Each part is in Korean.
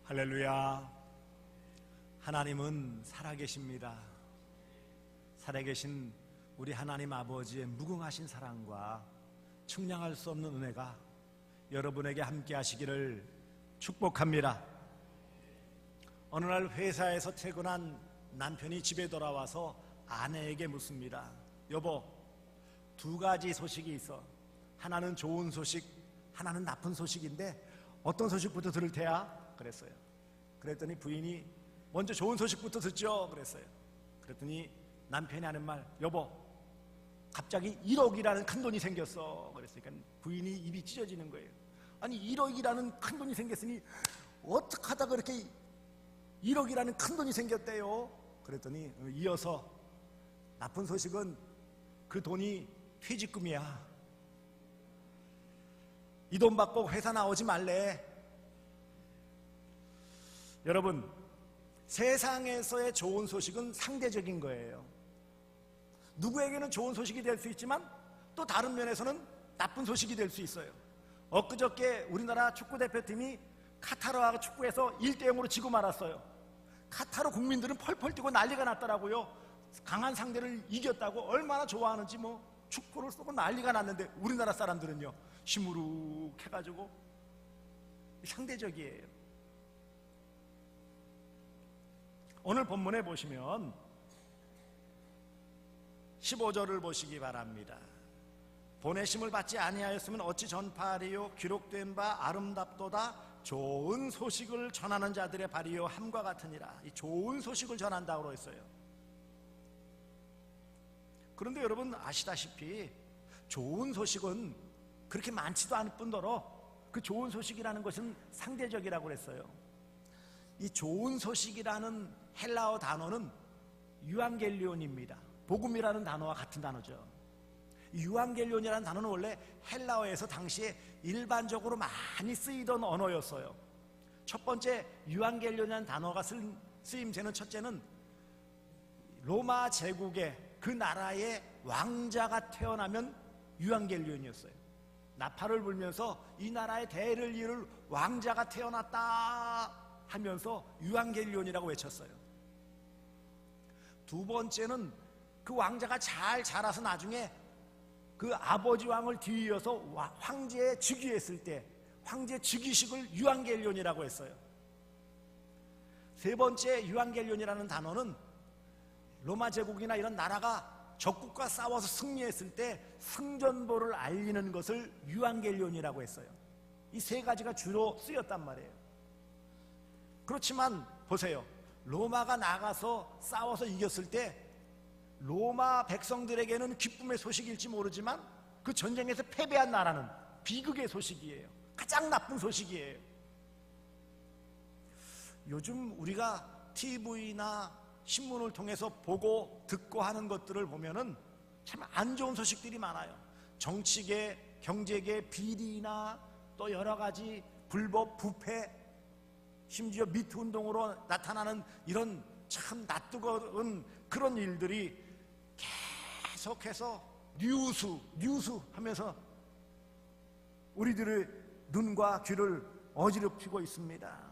할렐루야. 하나님은 살아계십니다. 살아계신 우리 하나님 아버지의 무궁하신 사랑과 측량할 수 없는 은혜가 여러분에게 함께 하시기를 축복합니다. 어느 날 회사에서 퇴근한 남편이 집에 돌아와서 아내에게 묻습니다. 여보, 두 가지 소식이 있어. 하나는 좋은 소식, 하나는 나쁜 소식인데 어떤 소식부터 들을 테야? 그랬어요. 그랬더니 부인이 먼저 좋은 소식부터 듣죠. 그랬어요. 그랬더니 남편이 하는 말, 여보, 갑자기 1억이라는 큰 돈이 생겼어. 그랬으니까 부인이 입이 찢어지는 거예요. 아니 1억이라는 큰 돈이 생겼으니 어떻게 하다가 그렇게 1억이라는 큰 돈이 생겼대요. 그랬더니 이어서 나쁜 소식은 그 돈이 퇴직금이야. 이 돈 받고 회사 나오지 말래. 여러분, 세상에서의 좋은 소식은 상대적인 거예요. 누구에게는 좋은 소식이 될 수 있지만 또 다른 면에서는 나쁜 소식이 될 수 있어요. 엊그저께 우리나라 축구대표팀이 카타르와 축구에서 1대0으로 지고 말았어요. 카타르 국민들은 펄펄 뛰고 난리가 났더라고요. 강한 상대를 이겼다고 얼마나 좋아하는지 축구를 쏘고 난리가 났는데 우리나라 사람들은요 시무룩해가지고 상대적이에요. 오늘 본문에 보시면 15절을 보시기 바랍니다. 보내심을 받지 아니하였으면 어찌 전파하리요? 기록된 바 아름답도다. 좋은 소식을 전하는 자들의 발이요 함과 같으니라. 이 좋은 소식을 전한다고 했어요. 그런데 여러분 아시다시피 좋은 소식은 그렇게 많지도 않을 뿐더러 그 좋은 소식이라는 것은 상대적이라고 했어요. 이 좋은 소식이라는 헬라어 단어는 유앙겔리온입니다. 복음이라는 단어와 같은 단어죠. 유앙겔리온이라는 단어는 원래 헬라어에서 당시에 일반적으로 많이 쓰이던 언어였어요. 첫 번째 유앙겔리온이라는 단어가 쓰임새는 첫째는 로마 제국의 그 나라의 왕자가 태어나면 유앙겔리온이었어요. 나팔을 불면서 이 나라의 대를 이을 왕자가 태어났다 하면서 유앙겔리온이라고 외쳤어요. 두 번째는 그 왕자가 잘 자라서 나중에 그 아버지 왕을 뒤이어서 황제에 즉위했을 때 황제 즉위식을 유앙겔리온이라고 했어요. 세 번째 유앙겔리온이라는 단어는 로마 제국이나 이런 나라가 적국과 싸워서 승리했을 때 승전보를 알리는 것을 유앙겔리온이라고 했어요. 이 세 가지가 주로 쓰였단 말이에요. 그렇지만 보세요. 로마가 나가서 싸워서 이겼을 때 로마 백성들에게는 기쁨의 소식일지 모르지만 그 전쟁에서 패배한 나라는 비극의 소식이에요. 가장 나쁜 소식이에요. 요즘 우리가 TV나 신문을 통해서 보고 듣고 하는 것들을 보면은 참 안 좋은 소식들이 많아요. 정치계, 경제계 비리나 또 여러 가지 불법 부패, 심지어 미투 운동으로 나타나는 이런 참 낯뜨거운 그런 일들이 계속해서 뉴스 하면서 우리들의 눈과 귀를 어지럽히고 있습니다.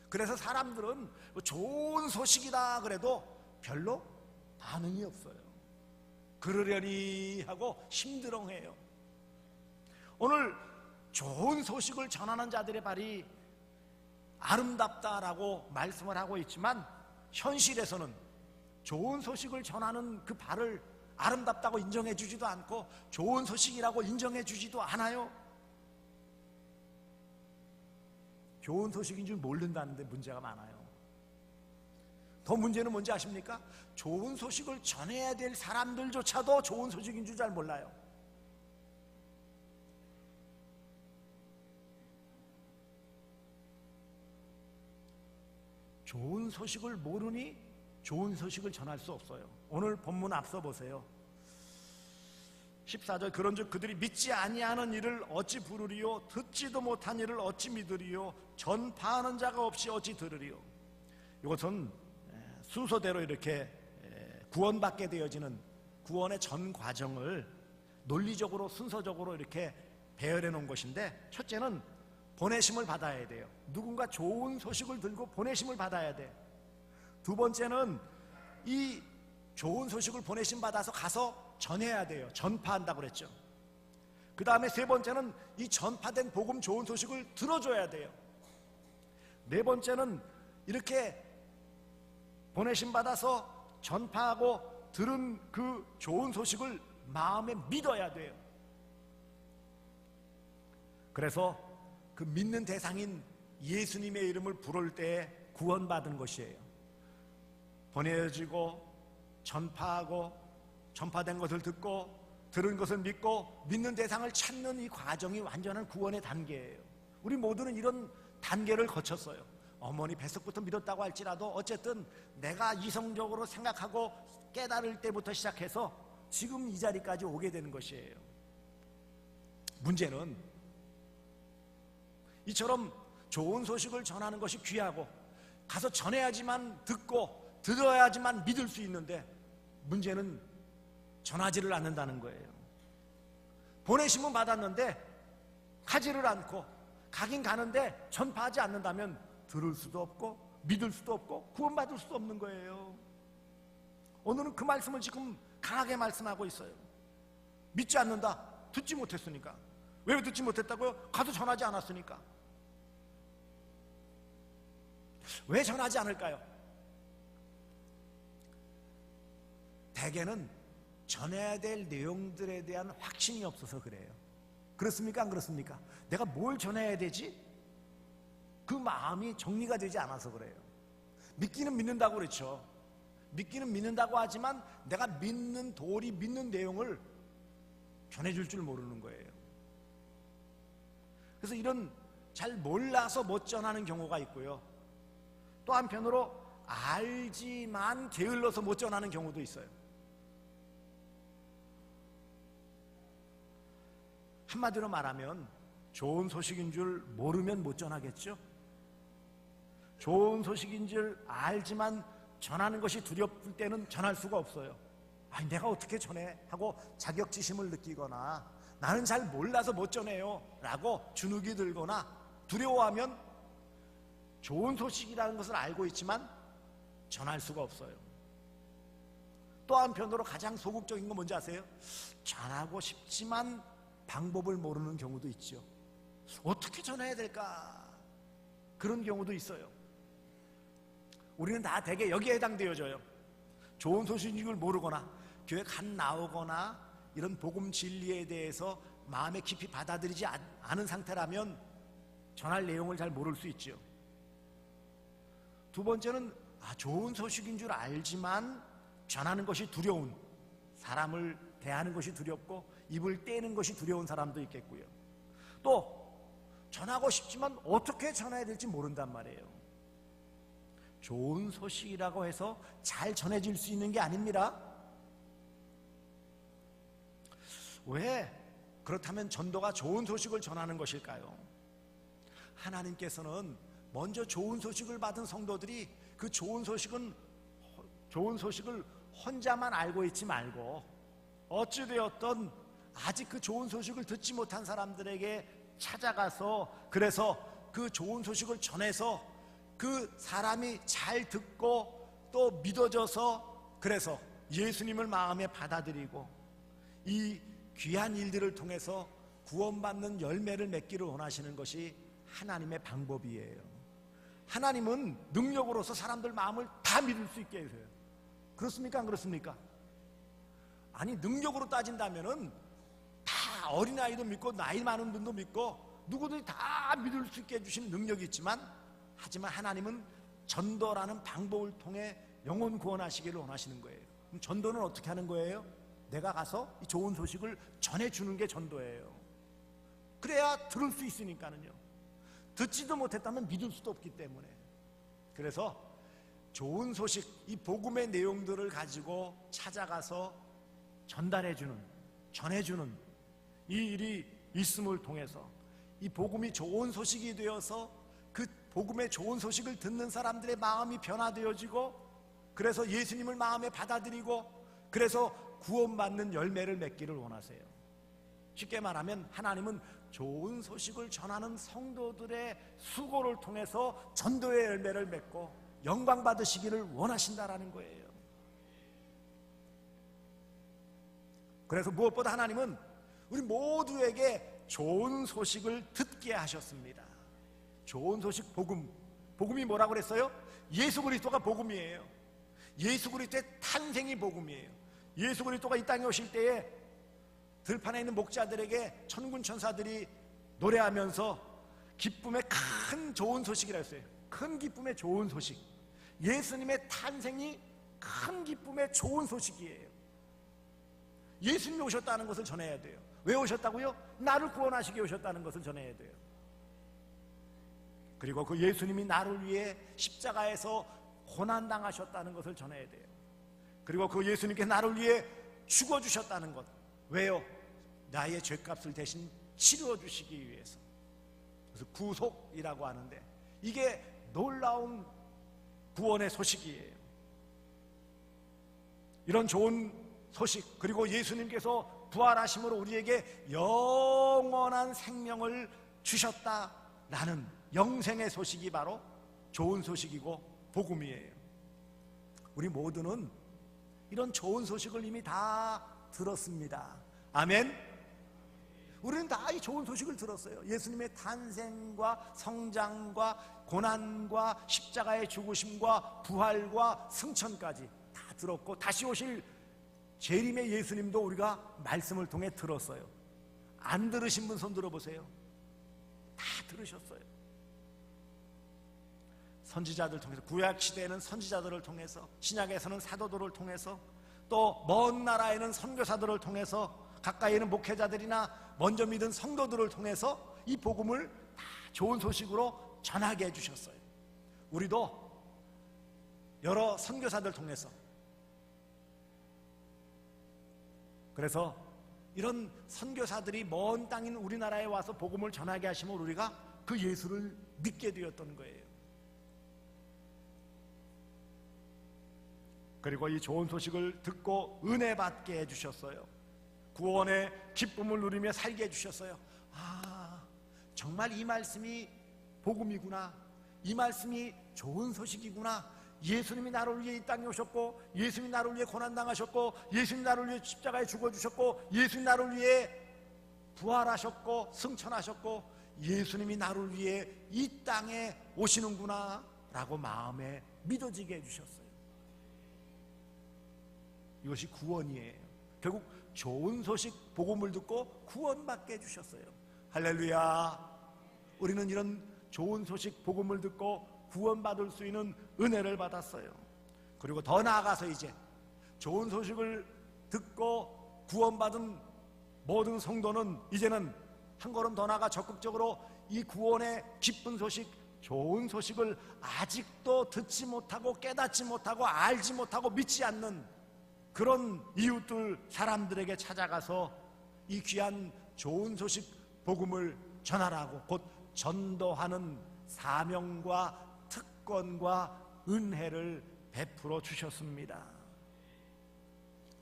그래서 사람들은 좋은 소식이다 그래도 별로 반응이 없어요. 그러려니 하고 심드렁해요. 오늘 좋은 소식을 전하는 자들의 발이 아름답다라고 말씀을 하고 있지만 현실에서는 좋은 소식을 전하는 그 발을 아름답다고 인정해 주지도 않고 좋은 소식이라고 인정해 주지도 않아요. 좋은 소식인 줄 모른다는데 문제가 많아요. 더 문제는 뭔지 아십니까? 좋은 소식을 전해야 될 사람들조차도 좋은 소식인 줄 잘 몰라요. 좋은 소식을 모르니 좋은 소식을 전할 수 없어요. 오늘 본문 앞서 보세요. 14절 그런즉 그들이 믿지 아니하는 일을 어찌 부르리요 듣지도 못한 일을 어찌 믿으리요 전파하는 자가 없이 어찌 들으리요. 이것은 순서대로 이렇게 구원받게 되어지는 구원의 전 과정을 논리적으로 순서적으로 이렇게 배열해 놓은 것인데, 첫째는 보내심을 받아야 돼요. 누군가 좋은 소식을 들고 보내심을 받아야 돼. 두 번째는 이 좋은 소식을 보내심 받아서 가서 전해야 돼요. 전파한다고 그랬죠. 그 다음에 세 번째는 이 전파된 복음 좋은 소식을 들어줘야 돼요. 네 번째는 이렇게 보내심 받아서 전파하고 들은 그 좋은 소식을 마음에 믿어야 돼요. 그래서 그 믿는 대상인 예수님의 이름을 부를 때 구원받은 것이에요. 보내어지고 전파하고 전파된 것을 듣고 들은 것을 믿고 믿는 대상을 찾는 이 과정이 완전한 구원의 단계예요. 우리 모두는 이런 단계를 거쳤어요. 어머니 뱃속부터 믿었다고 할지라도 어쨌든 내가 이성적으로 생각하고 깨달을 때부터 시작해서 지금 이 자리까지 오게 되는 것이에요. 문제는 이처럼 좋은 소식을 전하는 것이 귀하고 가서 전해야지만 듣고 들어야지만 믿을 수 있는데 문제는 전하지를 않는다는 거예요. 보내심은 받았는데 가지를 않고 가긴 가는데 전파하지 않는다면 들을 수도 없고 믿을 수도 없고 구원받을 수도 없는 거예요. 오늘은 그 말씀을 지금 강하게 말씀하고 있어요. 믿지 않는다. 듣지 못했으니까. 왜 듣지 못했다고요? 가서 전하지 않았으니까. 왜 전하지 않을까요? 대개는 전해야 될 내용들에 대한 확신이 없어서 그래요. 그렇습니까? 안 그렇습니까? 내가 뭘 전해야 되지? 그 마음이 정리가 되지 않아서 그래요. 믿기는 믿는다고 그렇죠. 믿기는 믿는다고 하지만 내가 믿는 도리, 믿는 내용을 전해줄 줄 모르는 거예요. 그래서 이런 잘 몰라서 못 전하는 경우가 있고요. 또 한편으로 알지만 게을러서 못 전하는 경우도 있어요. 한마디로 말하면 좋은 소식인 줄 모르면 못 전하겠죠? 좋은 소식인 줄 알지만 전하는 것이 두렵을 때는 전할 수가 없어요. 아니 내가 어떻게 전해? 하고 자격지심을 느끼거나 나는 잘 몰라서 못 전해요 라고 주눅이 들거나 두려워하면 좋은 소식이라는 것을 알고 있지만 전할 수가 없어요. 또 한편으로 가장 소극적인 건 뭔지 아세요? 전하고 싶지만 방법을 모르는 경우도 있죠. 어떻게 전해야 될까? 그런 경우도 있어요. 우리는 다 대개 여기에 해당되어져요. 좋은 소식인 걸 모르거나 교회 간 나오거나 이런 복음 진리에 대해서 마음에 깊이 받아들이지 않은 상태라면 전할 내용을 잘 모를 수 있죠. 두 번째는 좋은 소식인 줄 알지만 전하는 것이 두려운, 사람을 대하는 것이 두렵고 입을 떼는 것이 두려운 사람도 있겠고요. 또 전하고 싶지만 어떻게 전해야 될지 모른단 말이에요. 좋은 소식이라고 해서 잘 전해질 수 있는 게 아닙니다. 왜 그렇다면 전도가 좋은 소식을 전하는 것일까요? 하나님께서는 먼저 좋은 소식을 받은 성도들이 그 좋은 소식을 혼자만 알고 있지 말고 어찌되었던 아직 그 좋은 소식을 듣지 못한 사람들에게 찾아가서 그래서 그 좋은 소식을 전해서 그 사람이 잘 듣고 또 믿어져서 그래서 예수님을 마음에 받아들이고 이 귀한 일들을 통해서 구원받는 열매를 맺기를 원하시는 것이 하나님의 방법이에요. 하나님은 능력으로서 사람들 마음을 다 믿을 수 있게 해서요. 그렇습니까? 안 그렇습니까? 아니 능력으로 따진다면은 다 어린아이도 믿고 나이 많은 분도 믿고 누구든지 다 믿을 수 있게 해주시는 능력이 있지만 하지만 하나님은 전도라는 방법을 통해 영혼 구원하시기를 원하시는 거예요. 그럼 전도는 어떻게 하는 거예요? 내가 가서 이 좋은 소식을 전해주는 게 전도예요. 그래야 들을 수 있으니까는요. 듣지도 못했다면 믿을 수도 없기 때문에. 그래서 좋은 소식, 이 복음의 내용들을 가지고 찾아가서 전달해주는, 전해주는 이 일이 있음을 통해서 이 복음이 좋은 소식이 되어서 그 복음의 좋은 소식을 듣는 사람들의 마음이 변화되어지고 그래서 예수님을 마음에 받아들이고 그래서 구원받는 열매를 맺기를 원하세요. 쉽게 말하면 하나님은 좋은 소식을 전하는 성도들의 수고를 통해서 전도의 열매를 맺고 영광 받으시기를 원하신다라는 거예요. 그래서 무엇보다 하나님은 우리 모두에게 좋은 소식을 듣게 하셨습니다. 좋은 소식, 복음. 복음이 뭐라고 그랬어요? 예수 그리스도가 복음이에요. 예수 그리스도의 탄생이 복음이에요. 예수 그리스도가 이 땅에 오실 때에 들판에 있는 목자들에게 천군 천사들이 노래하면서 기쁨의 큰 좋은 소식이라 했어요. 큰 기쁨의 좋은 소식. 예수님의 탄생이 큰 기쁨의 좋은 소식이에요. 예수님이 오셨다는 것을 전해야 돼요. 왜 오셨다고요? 나를 구원하시기 오셨다는 것을 전해야 돼요. 그리고 그 예수님이 나를 위해 십자가에서 고난당하셨다는 것을 전해야 돼요. 그리고 그 예수님께 나를 위해 죽어주셨다는 것. 왜요? 나의 죄값을 대신 치러주시기 위해서. 그래서 구속이라고 하는데 이게 놀라운 구원의 소식이에요. 이런 좋은 소식, 그리고 예수님께서 부활하심으로 우리에게 영원한 생명을 주셨다라는 영생의 소식이 바로 좋은 소식이고 복음이에요. 우리 모두는 이런 좋은 소식을 이미 다 들었습니다. 아멘. 우리는 다 이 좋은 소식을 들었어요. 예수님의 탄생과 성장과 고난과 십자가의 죽으심과 부활과 승천까지 다 들었고, 다시 오실 재림의 예수님도 우리가 말씀을 통해 들었어요. 안 들으신 분 손 들어보세요. 다 들으셨어요. 선지자들 통해서, 구약시대에는 선지자들을 통해서, 신약에서는 사도들을 통해서, 또 먼 나라에는 선교사들을 통해서, 가까이에는 목회자들이나 먼저 믿은 성도들을 통해서 이 복음을 다 좋은 소식으로 전하게 해주셨어요. 우리도 여러 선교사들 통해서, 그래서 이런 선교사들이 먼 땅인 우리나라에 와서 복음을 전하게 하시면 우리가 그 예수를 믿게 되었던 거예요. 그리고 이 좋은 소식을 듣고 은혜 받게 해주셨어요. 구원의 기쁨을 누리며 살게 해주셨어요. 아, 정말 이 말씀이 복음이구나, 이 말씀이 좋은 소식이구나, 예수님이 나를 위해 이 땅에 오셨고, 예수님이 나를 위해 고난당하셨고, 예수님이 나를 위해 십자가에 죽어주셨고, 예수님이 나를 위해 부활하셨고 승천하셨고, 예수님이 나를 위해 이 땅에 오시는구나 라고 마음에 믿어지게 해주셨어요. 이것이 구원이에요. 결국 좋은 소식, 복음을 듣고 구원받게 해주셨어요. 할렐루야. 우리는 이런 좋은 소식, 복음을 듣고 구원받을 수 있는 은혜를 받았어요. 그리고 더 나아가서 이제 좋은 소식을 듣고 구원받은 모든 성도는 이제는 한 걸음 더 나아가 적극적으로 이 구원의 기쁜 소식, 좋은 소식을 아직도 듣지 못하고 깨닫지 못하고 알지 못하고 믿지 않는 그런 이웃들, 사람들에게 찾아가서 이 귀한 좋은 소식, 복음을 전하라고, 곧 전도하는 사명과 특권과 은혜를 베풀어 주셨습니다.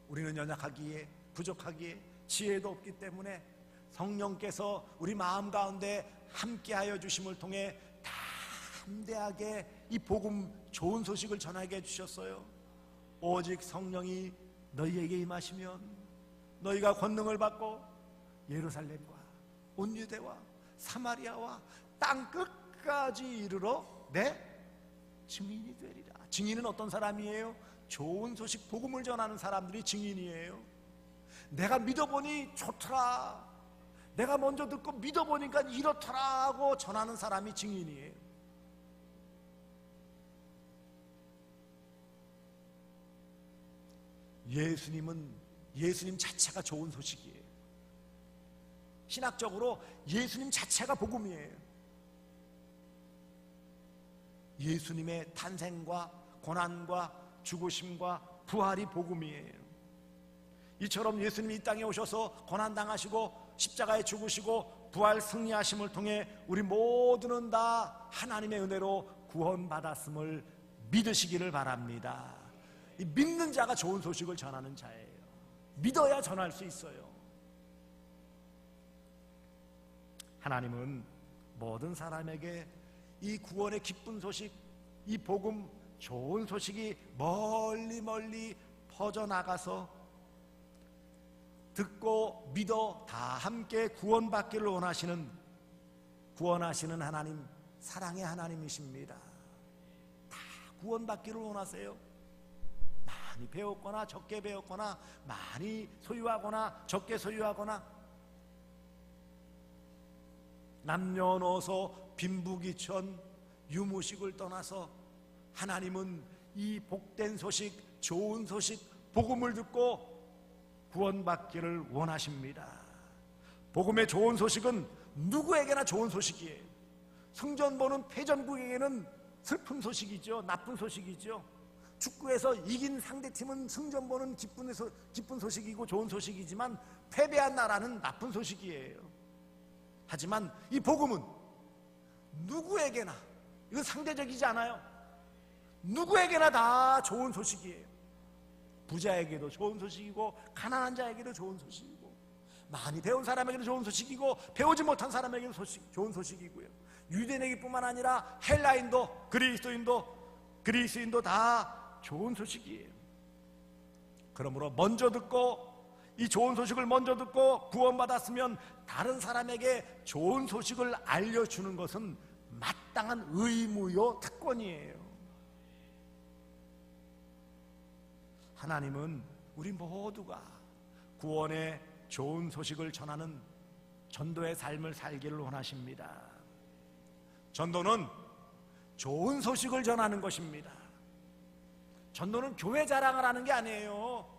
우리는 연약하기에, 부족하기에, 지혜도 없기 때문에 성령께서 우리 마음 가운데 함께하여 주심을 통해 담대하게 이 복음, 좋은 소식을 전하게 해주셨어요. 오직 성령이 너희에게 임하시면 너희가 권능을 받고 예루살렘과 온 유대와 사마리아와 땅 끝까지 이르러 내 증인이 되리라. 증인은 어떤 사람이에요? 좋은 소식, 복음을 전하는 사람들이 증인이에요. 내가 믿어보니 좋더라, 내가 먼저 듣고 믿어보니까 이렇더라 하고 전하는 사람이 증인이에요. 예수님 자체가 좋은 소식이에요. 신학적으로 예수님 자체가 복음이에요. 예수님의 탄생과 고난과 죽으심과 부활이 복음이에요. 이처럼 예수님이 이 땅에 오셔서 고난당하시고 십자가에 죽으시고 부활 승리하심을 통해 우리 모두는 다 하나님의 은혜로 구원받았음을 믿으시기를 바랍니다. 이 믿는 자가 좋은 소식을 전하는 자예요. 믿어야 전할 수 있어요. 하나님은 모든 사람에게 이 구원의 기쁜 소식, 이 복음, 좋은 소식이 멀리 멀리 퍼져나가서 듣고 믿어 다 함께 구원받기를 구원하시는 하나님, 사랑의 하나님이십니다. 다 구원받기를 원하세요. 많이 배웠거나 적게 배웠거나, 많이 소유하거나 적게 소유하거나, 남녀노소 빈부귀천 유무식을 떠나서 하나님은 이 복된 소식, 좋은 소식, 복음을 듣고 구원받기를 원하십니다. 복음의 좋은 소식은 누구에게나 좋은 소식이에요. 승전 보는 패전국에게는 슬픈 소식이죠. 나쁜 소식이죠. 축구에서 이긴 상대팀은 승전 보는 기쁜 소식이고 좋은 소식이지만 패배한 나라는 나쁜 소식이에요. 하지만 이 복음은 누구에게나, 이건 상대적이지 않아요. 누구에게나 다 좋은 소식이에요. 부자에게도 좋은 소식이고, 가난한 자에게도 좋은 소식이고, 많이 배운 사람에게도 좋은 소식이고, 배우지 못한 사람에게도 좋은 소식이고요. 유대인에게뿐만 아니라 헬라인도 그리스인도 다 좋은 소식이에요. 그러므로 먼저 듣고, 이 좋은 소식을 먼저 듣고 구원받았으면 다른 사람에게 좋은 소식을 알려주는 것은 마땅한 의무요 특권이에요. 하나님은 우리 모두가 구원의 좋은 소식을 전하는 전도의 삶을 살기를 원하십니다. 전도는 좋은 소식을 전하는 것입니다. 전도는 교회 자랑을 하는 게 아니에요.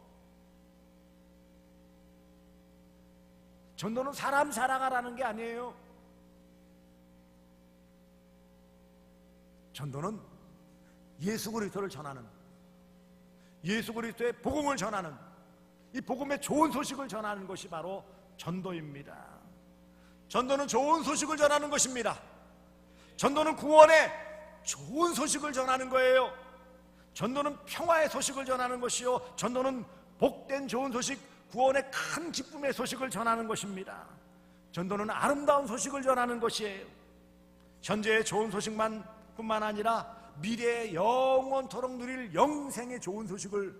전도는 사람 자랑을 하는 게 아니에요. 전도는 예수 그리스도를 전하는, 예수 그리스도의 복음을 전하는, 이 복음의 좋은 소식을 전하는 것이 바로 전도입니다. 전도는 좋은 소식을 전하는 것입니다. 전도는 구원의 좋은 소식을 전하는 거예요. 전도는 평화의 소식을 전하는 것이요, 전도는 복된 좋은 소식, 구원의 큰 기쁨의 소식을 전하는 것입니다. 전도는 아름다운 소식을 전하는 것이에요. 현재의 좋은 소식만 뿐만 아니라 미래의 영원토록 누릴 영생의 좋은 소식을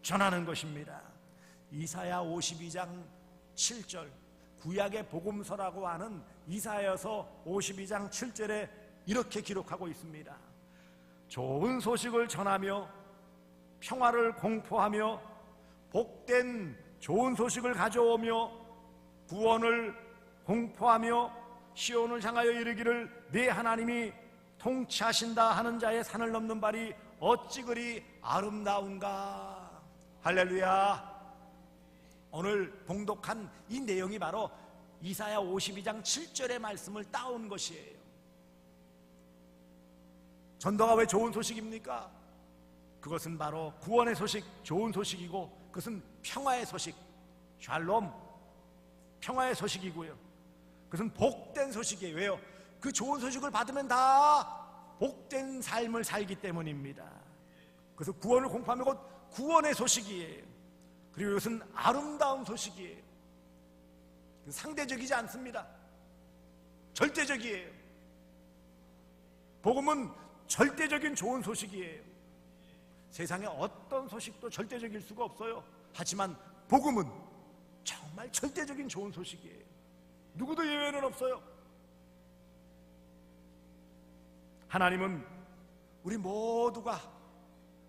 전하는 것입니다. 이사야 52장 7절, 구약의 복음서라고 하는 이사야서 52장 7절에 이렇게 기록하고 있습니다. 좋은 소식을 전하며 평화를 공포하며 복된 좋은 소식을 가져오며 구원을 공포하며 시온을 향하여 이르기를 네 하나님이 통치하신다 하는 자의 산을 넘는 발이 어찌 그리 아름다운가. 할렐루야. 오늘 봉독한 이 내용이 바로 이사야 52장 7절의 말씀을 따온 것이에요. 전도가 왜 좋은 소식입니까? 그것은 바로 구원의 소식, 좋은 소식이고, 그것은 평화의 소식, 샬롬, 평화의 소식이고요. 그것은 복된 소식이에요. 왜요? 그 좋은 소식을 받으면 다 복된 삶을 살기 때문입니다. 그래서 구원을 공포하면 곧 구원의 소식이에요. 그리고 이것은 아름다운 소식이에요. 상대적이지 않습니다. 절대적이에요. 복음은 절대적인 좋은 소식이에요. 세상에 어떤 소식도 절대적일 수가 없어요. 하지만 복음은 정말 절대적인 좋은 소식이에요. 누구도 예외는 없어요. 하나님은 우리 모두가,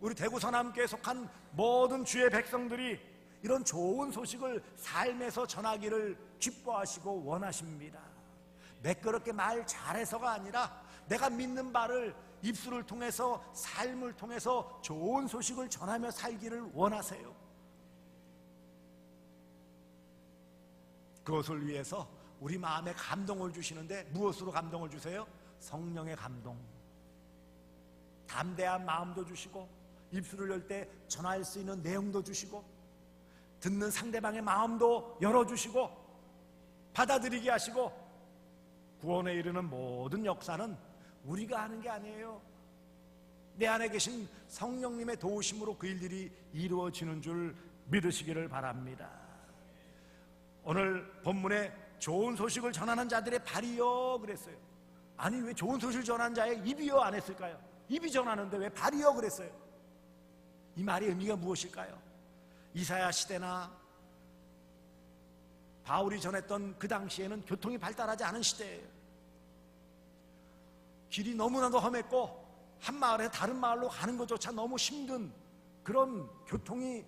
우리 대구 서남교에 속한 모든 주의 백성들이 이런 좋은 소식을 삶에서 전하기를 기뻐하시고 원하십니다. 매끄럽게 말 잘해서가 아니라 내가 믿는 바를 입술을 통해서, 삶을 통해서 좋은 소식을 전하며 살기를 원하세요. 그것을 위해서 우리 마음에 감동을 주시는데, 무엇으로 감동을 주세요? 성령의 감동. 담대한 마음도 주시고, 입술을 열 때 전할 수 있는 내용도 주시고, 듣는 상대방의 마음도 열어주시고, 받아들이게 하시고, 구원에 이르는 모든 역사는 우리가 하는 게 아니에요. 내 안에 계신 성령님의 도우심으로 그 일들이 이루어지는 줄 믿으시기를 바랍니다. 오늘 본문의 좋은 소식을 전하는 자들의 발이여 그랬어요. 아니 왜 좋은 소식을 전하는 자의 입이여 안 했을까요? 입이 전하는데 왜 발이여 그랬어요? 이 말의 의미가 무엇일까요? 이사야 시대나 바울이 전했던 그 당시에는 교통이 발달하지 않은 시대예요. 길이 너무나도 험했고 한 마을에서 다른 마을로 가는 것조차 너무 힘든 그런 교통이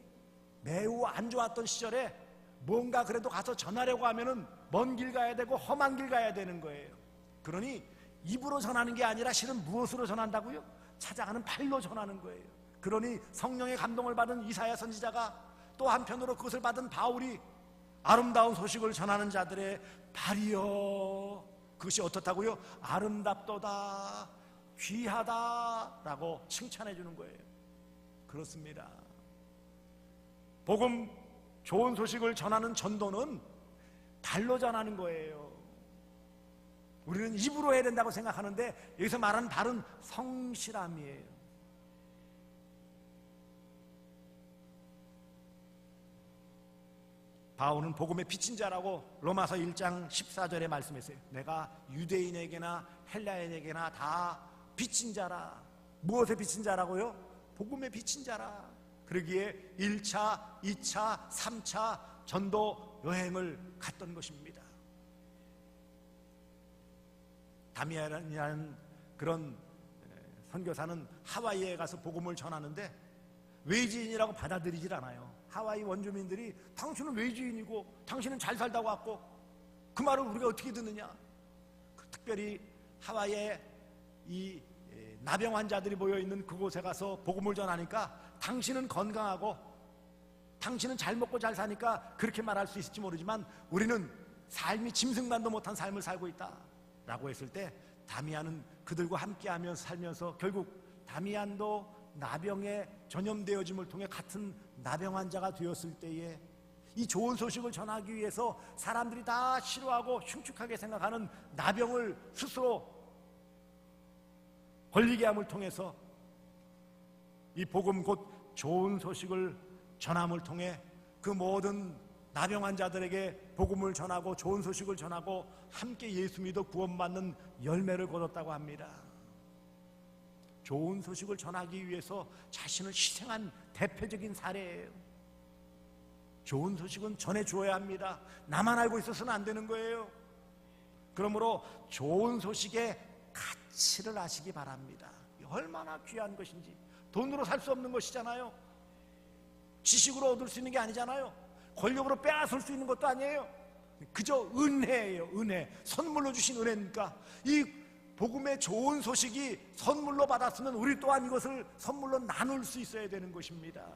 매우 안 좋았던 시절에 뭔가 그래도 가서 전하려고 하면은 먼 길 가야 되고 험한 길 가야 되는 거예요. 그러니 입으로 전하는 게 아니라 실은 무엇으로 전한다고요? 찾아가는 발로 전하는 거예요. 그러니 성령의 감동을 받은 이사야 선지자가 또 한편으로 그것을 받은 바울이 아름다운 소식을 전하는 자들의 발이여, 그것이 어떻다고요? 아름답도다, 귀하다라고 칭찬해 주는 거예요. 그렇습니다. 복음, 좋은 소식을 전하는 전도는 발로 전하는 거예요. 우리는 입으로 해야 된다고 생각하는데 여기서 말하는 발은 성실함이에요. 바울은 복음의 빚진 자라고 로마서 1장 14절에 말씀했어요. 내가 유대인에게나 헬라인에게나 다 빚진 자라. 무엇에 빚진 자라고요? 복음의 빚진 자라. 그러기에 1차, 2차, 3차 전도 여행을 갔던 것입니다. 다미안이라는 그런 선교사는 하와이에 가서 복음을 전하는데 외지인이라고 받아들이질 않아요. 하와이 원주민들이 당신은 외지인이고 당신은 잘 살다고 왔고 그 말을 우리가 어떻게 듣느냐. 특별히 하와이에 이 나병 환자들이 모여있는 그곳에 가서 복음을 전하니까 당신은 건강하고 당신은 잘 먹고 잘 사니까 그렇게 말할 수 있을지 모르지만 우리는 삶이 짐승만도 못한 삶을 살고 있다 라고 했을 때 다미안은 그들과 함께하며 살면서 결국 다미안도 나병에 전염되어짐을 통해 같은 나병 환자가 되었을 때에 이 좋은 소식을 전하기 위해서 사람들이 다 싫어하고 흉측하게 생각하는 나병을 스스로 걸리게 함을 통해서 이 복음 곧 좋은 소식을 전함을 통해 그 모든 나병 환자들에게 복음을 전하고 좋은 소식을 전하고 함께 예수 믿어 구원받는 열매를 거뒀다고 합니다. 좋은 소식을 전하기 위해서 자신을 희생한 대표적인 사례예요. 좋은 소식은 전해주어야 합니다. 나만 알고 있어서는 안 되는 거예요. 그러므로 좋은 소식의 가치를 아시기 바랍니다. 얼마나 귀한 것인지. 돈으로 살 수 없는 것이잖아요. 지식으로 얻을 수 있는 게 아니잖아요. 권력으로 빼앗을 수 있는 것도 아니에요. 그저 은혜예요. 은혜. 선물로 주신 은혜니까. 이 복음의 좋은 소식이 선물로 받았으면 우리 또한 이것을 선물로 나눌 수 있어야 되는 것입니다.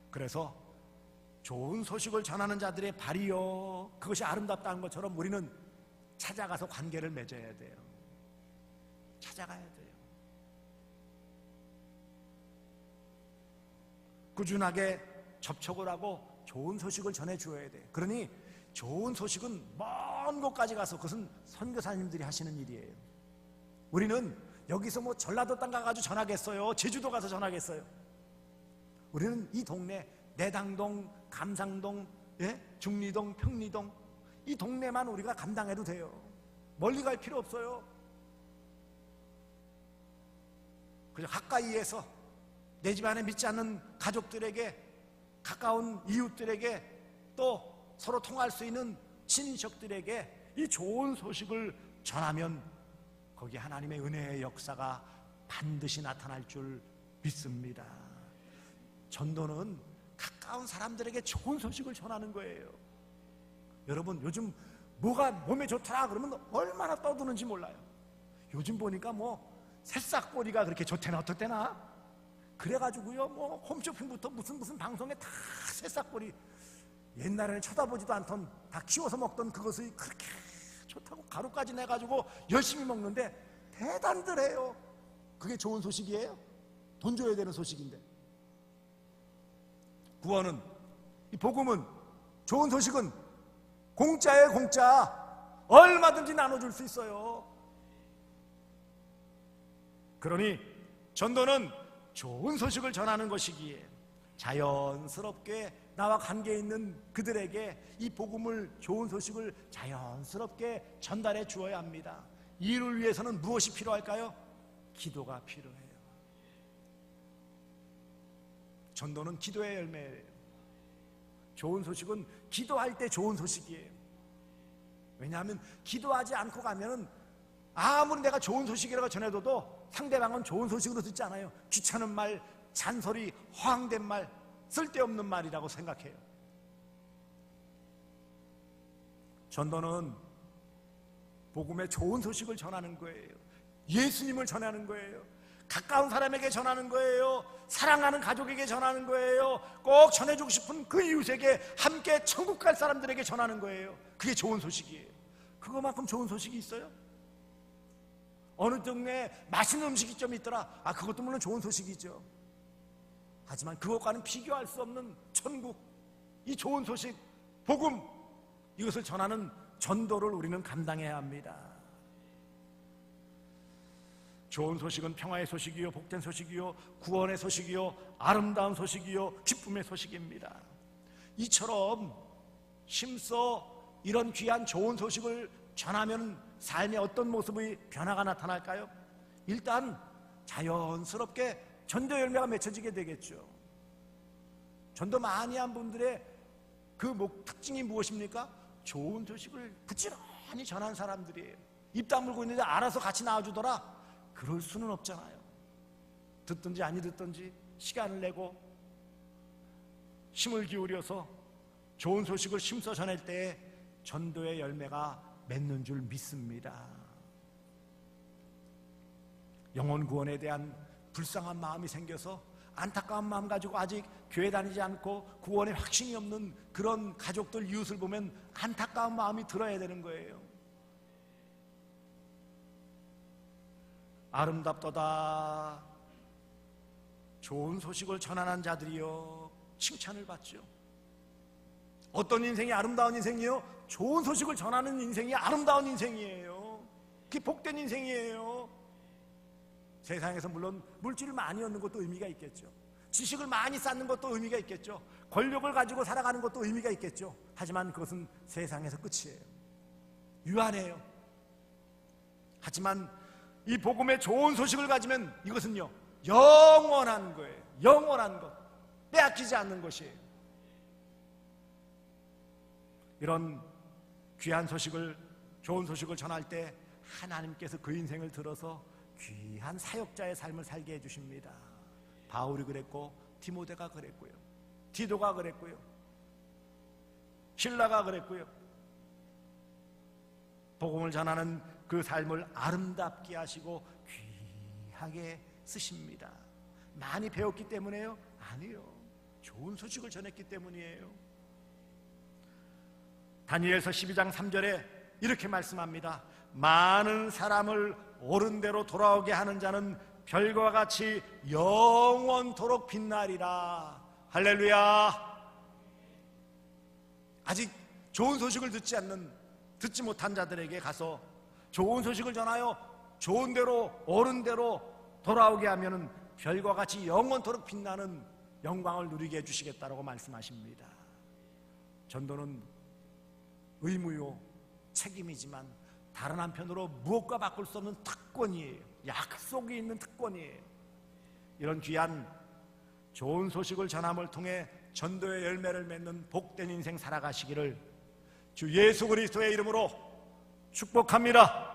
그래서 좋은 소식을 전하는 자들의 발이요, 그것이 아름답다는 것처럼 우리는 찾아가서 관계를 맺어야 돼요. 찾아가야 돼요. 꾸준하게 접촉을 하고 좋은 소식을 전해주어야 돼요. 그러니 좋은 소식은 먼 곳까지 가서, 그것은 선교사님들이 하시는 일이에요. 우리는 여기서 뭐 전라도 땅 가가지고 전하겠어요? 제주도 가서 전하겠어요? 우리는 이 동네 내당동, 감상동, 중리동, 평리동 이 동네만 우리가 감당해도 돼요. 멀리 갈 필요 없어요. 그냥 가까이에서 내 집안에 믿지 않는 가족들에게, 가까운 이웃들에게, 또 서로 통할 수 있는 친인척들에게 이 좋은 소식을 전하면 거기 하나님의 은혜의 역사가 반드시 나타날 줄 믿습니다. 전도는 가까운 사람들에게 좋은 소식을 전하는 거예요. 여러분, 요즘 뭐가 몸에 좋더라 그러면 얼마나 떠드는지 몰라요. 요즘 보니까 뭐 새싹보리가 그렇게 좋대나 어떻대나 그래가지고요, 뭐 홈쇼핑부터 무슨 방송에 다 새싹보리, 옛날에는 쳐다보지도 않던, 다 키워서 먹던 그것이 그렇게 좋다고 가루까지 내가지고 열심히 먹는데 대단들 해요. 그게 좋은 소식이에요? 돈 줘야 되는 소식인데. 구원은, 이 복음은, 좋은 소식은 공짜예요. 공짜. 얼마든지 나눠줄 수 있어요. 그러니 전도는 좋은 소식을 전하는 것이기에 자연스럽게 나와 관계 있는 그들에게 이 복음을, 좋은 소식을 자연스럽게 전달해 주어야 합니다. 이를 위해서는 무엇이 필요할까요? 기도가 필요해요. 전도는 기도의 열매예요. 좋은 소식은 기도할 때 좋은 소식이에요. 왜냐하면 기도하지 않고 가면은 아무리 내가 좋은 소식이라고 전해둬도 상대방은 좋은 소식으로 듣지 않아요. 귀찮은 말, 잔소리, 허황된 말, 쓸데없는 말이라고 생각해요. 전도는 복음의 좋은 소식을 전하는 거예요. 예수님을 전하는 거예요. 가까운 사람에게 전하는 거예요. 사랑하는 가족에게 전하는 거예요. 꼭 전해주고 싶은 그 이웃에게, 함께 천국 갈 사람들에게 전하는 거예요. 그게 좋은 소식이에요. 그거만큼 좋은 소식이 있어요? 어느 동네에 맛있는 음식이 좀 있더라. 그것도 물론 좋은 소식이죠. 하지만 그것과는 비교할 수 없는 천국, 이 좋은 소식, 복음, 이것을 전하는 전도를 우리는 감당해야 합니다. 좋은 소식은 평화의 소식이요, 복된 소식이요, 구원의 소식이요, 아름다운 소식이요, 기쁨의 소식입니다. 이처럼 힘써 이런 귀한 좋은 소식을 전하면 삶의 어떤 모습의 변화가 나타날까요? 일단 자연스럽게 전도 열매가 맺혀지게 되겠죠. 전도 많이 한 분들의 그 특징이 무엇입니까? 좋은 소식을 부지런히 전한 사람들이에요. 입 다물고 있는데 알아서 같이 나와주더라? 그럴 수는 없잖아요. 듣든지 아니 듣든지 시간을 내고 힘을 기울여서 좋은 소식을 힘써 전할 때에 전도의 열매가 맺는 줄 믿습니다. 영혼 구원에 대한 불쌍한 마음이 생겨서 안타까운 마음 가지고 아직 교회 다니지 않고 구원에 확신이 없는 그런 가족들, 이웃을 보면 안타까운 마음이 들어야 되는 거예요. 아름답도다 좋은 소식을 전하는 자들이여 칭찬을 받죠. 어떤 인생이 아름다운 인생이요? 좋은 소식을 전하는 인생이 아름다운 인생이에요. 그게 복된 인생이에요. 세상에서 물론 물질을 많이 얻는 것도 의미가 있겠죠. 지식을 많이 쌓는 것도 의미가 있겠죠. 권력을 가지고 살아가는 것도 의미가 있겠죠. 하지만 그것은 세상에서 끝이에요. 유한해요. 하지만 이 복음의 좋은 소식을 가지면 이것은요, 영원한 거예요. 영원한 것, 빼앗기지 않는 것이에요. 이런 귀한 소식을, 좋은 소식을 전할 때 하나님께서 그 인생을 들어서 귀한 사역자의 삶을 살게 해주십니다. 바울이 그랬고, 디모데가 그랬고요, 디도가 그랬고요, 신라가 그랬고요. 복음을 전하는 그 삶을 아름답게 하시고 귀하게 쓰십니다. 많이 배웠기 때문에요? 아니요. 좋은 소식을 전했기 때문이에요. 다니엘서 12장 3절에 이렇게 말씀합니다. 많은 사람을 옳은 대로 돌아오게 하는 자는 별과 같이 영원토록 빛나리라. 할렐루야. 아직 좋은 소식을 듣지 못한 자들에게 가서 좋은 소식을 전하여 좋은 대로, 옳은 대로 돌아오게 하면은 별과 같이 영원토록 빛나는 영광을 누리게 해주시겠다라고 말씀하십니다. 전도는 의무요, 책임이지만 다른 한편으로 무엇과 바꿀 수 없는 특권이에요. 약속이 있는 특권이에요. 이런 귀한 좋은 소식을 전함을 통해 전도의 열매를 맺는 복된 인생 살아가시기를 주 예수 그리스도의 이름으로 축복합니다.